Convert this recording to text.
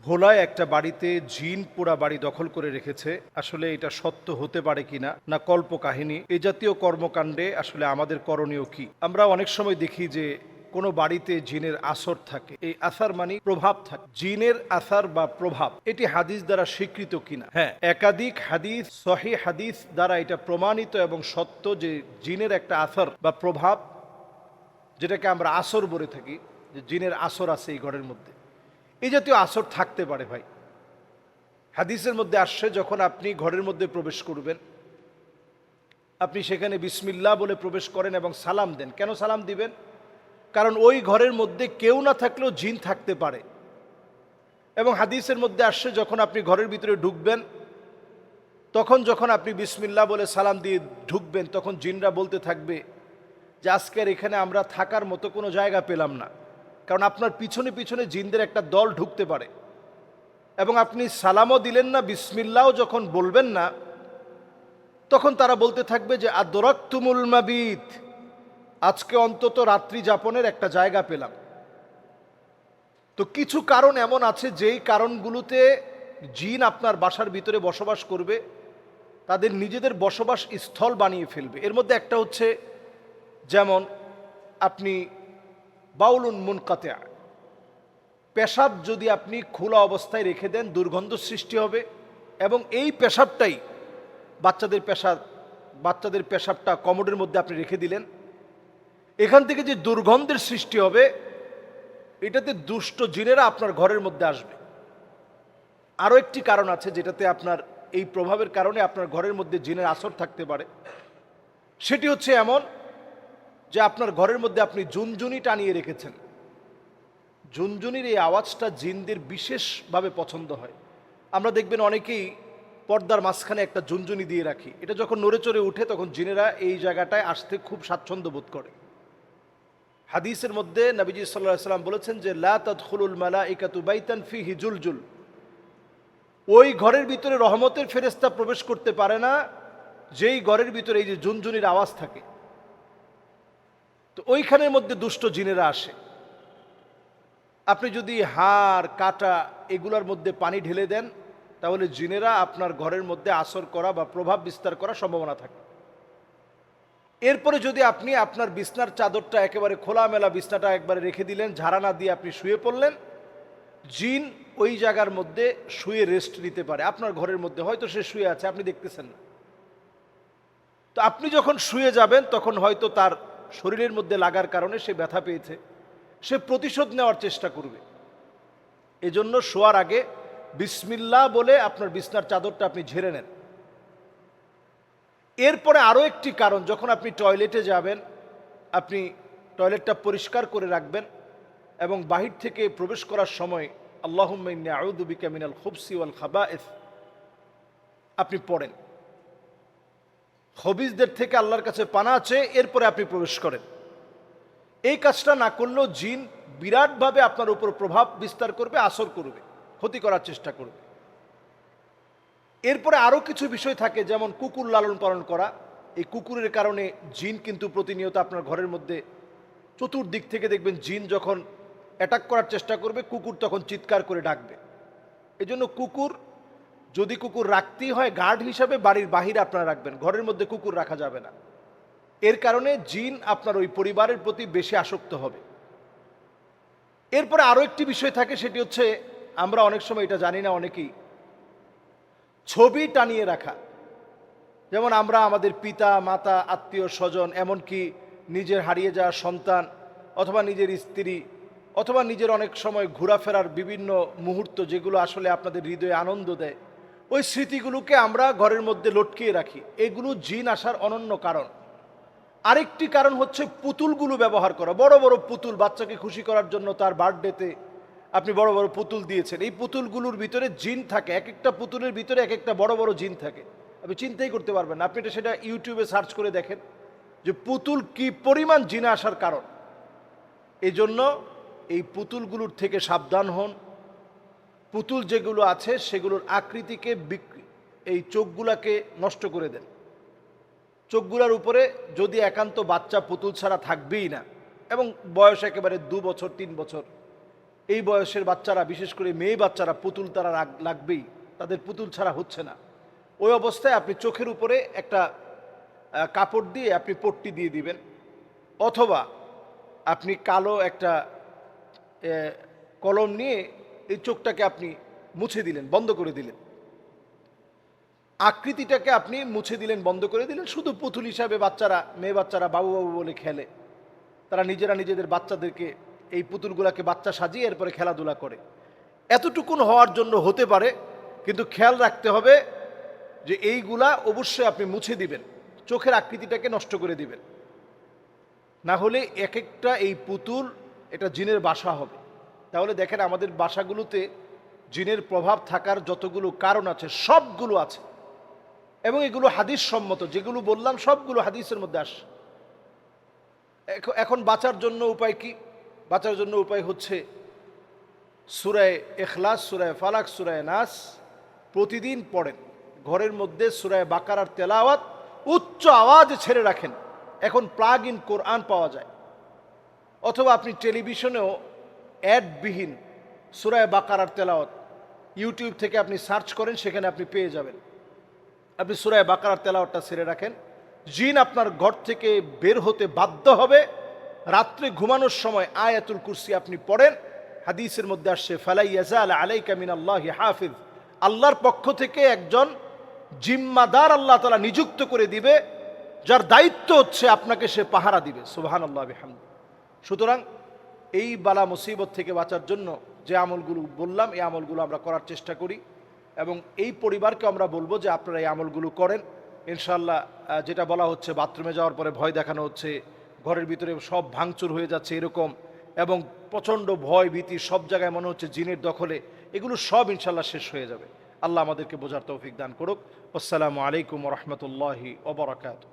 ভোলায় একটা বাড়িতে জিন পোড়া বাড়ি দখল করে রেখেছে। আসলে এটা সত্য হতে পারে কিনা, না কল্প কাহিনী? এই জাতীয় কর্মকাণ্ডে আসলে আমাদের করণীয় কি? আমরা অনেক সময় দেখি যে কোনো বাড়িতে জিনের আসর থাকে। এই আসার মানে প্রভাব থাকে। জিনের আসার বা প্রভাব এটি হাদিস দ্বারা স্বীকৃত কিনা? হ্যাঁ, একাধিক হাদিস, সহিহ হাদিস দ্বারা এটা প্রমাণিত এবং সত্য যে জিনের একটা আসার বা প্রভাব, যেটাকে আমরা আসর বলে থাকি, যে জিনের আসর আছে এই ঘরের মধ্যে, এই জাতীয় আসর থাকতে পারে ভাই। হাদিসের মধ্যে আসছে, যখন আপনি ঘরের মধ্যে প্রবেশ করবেন, আপনি সেখানে বিসমিল্লাহ বলে প্রবেশ করেন এবং সালাম দেন। কেন সালাম দিবেন? কারণ ওই ঘরের মধ্যে কেউ না থাকলেও জিন থাকতে পারে। এবং হাদিসের মধ্যে আসছে, যখন আপনি ঘরের ভিতরে ঢুকবেন, তখন যখন আপনি বিসমিল্লাহ বলে সালাম দিয়ে ঢুকবেন, তখন জিনরা বলতে থাকবে যে আজকের এখানে আমরা থাকার মতো কোনো জায়গা পেলাম না, কারণ আপনার পিছনে পিছনে জিনদের একটা দল ঢুকতে পারে। এবং আপনি সালামও দিলেন না, বিসমিল্লাহও যখন বলবেন না, তখন তারা বলতে থাকবে যে আদরাকতুমুল মাবিত, আজকে অন্তত রাত্রি যাপনের একটা জায়গা পেলাম। তো কিছু কারণ এমন আছে যেই কারণগুলোতে জিন আপনার বাসার ভিতরে বসবাস করবে, তাদের নিজেদের বসবাস স্থল বানিয়ে ফেলবে। এর মধ্যে একটা হচ্ছে, যেমন আপনি বাউলুন মুনকাতিয়া, পেশাব যদি আপনি খোলা অবস্থায় রেখে দেন, দুর্গন্ধ সৃষ্টি হবে। এবং এই পেশাবটাই বাচ্চাদের পেশাবটা কমোডের মধ্যে আপনি রেখে দিলেন, এখান থেকে যে দুর্গন্ধের সৃষ্টি হবে, এটাতে দুষ্ট জিনেরা আপনার ঘরের মধ্যে আসবে। আরও একটি কারণ আছে যেটাতে আপনার এই প্রভাবের কারণে আপনার ঘরের মধ্যে জিনের আসর থাকতে পারে। সেটি হচ্ছে এমন যে আপনার ঘরের মধ্যে আপনি ঝুনঝুনি টানিয়ে রেখেছেন। ঝুনঝুনির এই আওয়াজটা জিনদের বিশেষভাবে পছন্দ হয়। আমরা দেখবেন অনেকেই পর্দার মাঝখানে একটা ঝুনঝুনি দিয়ে রাখি। এটা যখন নড়ে চড়ে উঠে, তখন জিনেরা এই জায়গাটায় আসতে খুব স্বাচ্ছন্দ্য বোধ করে। হাদিসের মধ্যে নবীজি সাল্লাল্লাহু আলাইহি ওয়াসাল্লাম বলেছেন যে লা তাদখুলুল মালাইকাতু বাইতান ফিহি জুলজুল, ওই ঘরের ভিতরে রহমতের ফেরেশতা প্রবেশ করতে পারে না যেই ঘরের ভিতরে এই যে ঝুনঝুনির আওয়াজ থাকে। তো ওইখানের মধ্যে দুষ্ট জিনেরা আসে। আপনি যদি হাড় কাটা এগুলোর মধ্যে পানি ঢেলে দেন, তাহলে জিনেরা আপনার ঘরের মধ্যে আসর করা বা প্রভাব বিস্তার করার সম্ভাবনা থাকে। এরপরে যদি আপনি আপনার বিছনার চাদরটা একেবারে খোলামেলা, বিছনাটা একবারে রেখে দিলেন, ঝাড়া না দিয়ে আপনি শুয়ে পড়লেন, জিন ওই জায়গার মধ্যে শুয়ে রেস্ট নিতে পারে। আপনার ঘরের মধ্যে হয়তো সে শুয়ে আছে, আপনি দেখতেছেন না। তো আপনি যখন শুয়ে যাবেন, তখন হয়তো তার শরীরের মধ্যে লাগার কারণে সে ব্যথা পেয়েছে, সে প্রতিশোধ নেওয়ার চেষ্টা করবে। এজন্য শোয়ার আগে বিসমিল্লাহ বলে আপনার বিছনার চাদরটা আপনি ঝেড়ে নেন। এরপরে আরও একটি কারণ, যখন আপনি টয়লেটে যাবেন, আপনি টয়লেটটা পরিষ্কার করে রাখবেন এবং বাহির থেকে প্রবেশ করার সময় আল্লাহুম্মা ইন্নী আউযু বিকা মিনাল খুবসি ওয়াল খাবায়েস আপনি পড়েন। খবিসদের থেকে আল্লাহর কাছে পানা চেয়ে এরপরে আপনি প্রবেশ করেন। এই কাজটা না করলেও জিন বিরাটভাবে আপনার উপর প্রভাব বিস্তার করবে, আসর করবে, ক্ষতি করার চেষ্টা করবে। এরপরে আরও কিছু বিষয় থাকে, যেমন কুকুর লালন পালন করা। এই কুকুরের কারণে জিন কিন্তু প্রতিনিয়ত আপনার ঘরের মধ্যে চতুর্দিক থেকে দেখবেন, জিন যখন অ্যাটাক করার চেষ্টা করবে, কুকুর তখন চিৎকার করে ডাকবে। এজন্য যদি কুকুর রাখতেই হয়, গার্ড হিসাবে বাড়ির বাহিরে আপনারা রাখবেন, ঘরের মধ্যে কুকুর রাখা যাবে না। এর কারণে জিন আপনার ওই পরিবারের প্রতি বেশি আসক্ত হবে। এরপরে আরও একটি বিষয় থাকে, সেটি হচ্ছে, আমরা অনেক সময় এটা জানি না অনেকেই, ছবি টানিয়ে রাখা। যেমন আমরা আমাদের পিতা মাতা, আত্মীয় স্বজন, এমনকি নিজের হারিয়ে যাওয়া সন্তান অথবা নিজের স্ত্রী অথবা নিজের অনেক সময় ঘোরাফেরার বিভিন্ন মুহূর্ত, যেগুলো আসলে আপনাদের হৃদয়ে আনন্দ দেয়, ওই স্মৃতিগুলোকে আমরা ঘরের মধ্যে লটকিয়ে রাখি। এগুলো জিন আসার অনন্য কারণ। আরেকটি কারণ হচ্ছে পুতুলগুলো ব্যবহার করা। বড় বড় পুতুল, বাচ্চাকে খুশি করার জন্য তার বার্থডেতে আপনি বড় বড় পুতুল দিয়েছেন। এই পুতুলগুলোর ভিতরে জিন থাকে, এক একটা পুতুলের ভিতরে এক একটা বড় বড় জিন থাকে। আপনি চিন্তাই করতে পারবেন না। আপনি সেটা ইউটিউবে সার্চ করে দেখেন যে পুতুল কি পরিমাণ জিনে আসার কারণ। এই জন্য এই পুতুলগুলোর থেকে সাবধান হন। পুতুল যেগুলো আছে সেগুলোর আকৃতিকে এই চোখগুলাকে নষ্ট করে দেন। চোখগুলার উপরে যদি একান্ত বাচ্চা পুতুল ছাড়া থাকবেই না, এবং বয়স একেবারে 2 বছর 3 বছর, এই বয়সের বাচ্চারা, বিশেষ করে মেয়ে বাচ্চারা, পুতুল তারা লাগবেই, তাদের পুতুল ছাড়া হচ্ছে না। ওই অবস্থায় আপনি চোখের উপরে একটা কাপড় দিয়ে আপনি পট্টি দিয়ে দিবেন, অথবা আপনি কালো একটা কলম নিয়ে এই চোখটাকে আপনি মুছে দিলেন, বন্ধ করে দিলেন, আকৃতিটাকে আপনি মুছে দিলেন, বন্ধ করে দিলেন। শুধু পুতুল হিসাবে বাচ্চারা, মেয়ে বাচ্চারা বাবু বাবু বলে খেলে, তারা নিজেরা নিজেদের বাচ্চাদেরকে এই পুতুলগুলাকে বাচ্চা সাজিয়ে এরপরে খেলাধুলা করে। এতটুকুন হওয়ার জন্য হতে পারে, কিন্তু খেয়াল রাখতে হবে যে এইগুলা অবশ্যই আপনি মুছে দিবেন, চোখের আকৃতিটাকে নষ্ট করে দিবেন, না হলে এক একটা এই পুতুল এটা জিনের বাসা হবে। তাহলে দেখেন আমাদের বাসাগুলোতে জিনের প্রভাব থাকার যতগুলো কারণ আছে সবগুলো আছে, এবং এগুলো হাদিস সম্মত, যেগুলো বললাম সবগুলো হাদিসের মধ্যে আসে। এখন বাঁচার জন্য উপায় কি? বাঁচার জন্য উপায় হচ্ছে সূরায়ে ইখলাস, সূরায়ে ফালাক, সূরায়ে নাস প্রতিদিন পড়েন। ঘরের মধ্যে সূরায়ে বাকারার তেলাওয়াত উচ্চ আওয়াজে ছেড়ে রাখেন। এখন প্লাগ ইন কোরআন পাওয়া যায়, অথবা আপনি টেলিভিশনেও অ্যাডবিহীন সূরায়ে বাকারার তেলাওয়াত ইউটিউব থেকে আপনি সার্চ করেন, সেখানে আপনি পেয়ে যাবেন। আপনি সূরায়ে বাকারার তেলাওয়াতটা ছেড়ে রাখেন, জিন আপনার ঘর থেকে বের হতে বাধ্য হবে। রাত্রে ঘুমানোর সময় আয়াতুল কুরসি আপনি পড়েন। হাদিসের মধ্যে আসছে ফালা ইয়াজাল আলাইকা মিনাল্লাহি হাফিজ, আল্লাহর পক্ষ থেকে একজন জিম্মাদার আল্লাহ তাআলা নিযুক্ত করে দিবে, যার দায়িত্ব হচ্ছে আপনাকে সে পাহারা দিবে। সুবহানাল্লাহ বিহামদি। সুতরাং এই বালা মুসিবত থেকে বাঁচার জন্য যে আমলগুলো বললাম, এই আমলগুলো আমরা করার চেষ্টা করি, এবং এই পরিবারকে আমরা বলবো যে আপনারা এই আমলগুলো করেন। ইনশাআল্লাহ যেটা বলা হচ্ছে বাথরুমে যাওয়ার পরে ভয় দেখানো হচ্ছে, ঘরের ভিতরে সব ভাঙচুর হয়ে যাচ্ছে এরকম, এবং প্রচণ্ড ভয় ভীতি, সব জায়গায় মনে হচ্ছে জিনের দখলে, এগুলো সব ইনশাআল্লাহ শেষ হয়ে যাবে। আল্লাহ আমাদেরকে বোঝার তৌফিক দান করুক। আসসালামু আলাইকুম ওয়া রাহমাতুল্লাহি ওয়া বারাকাতুহু।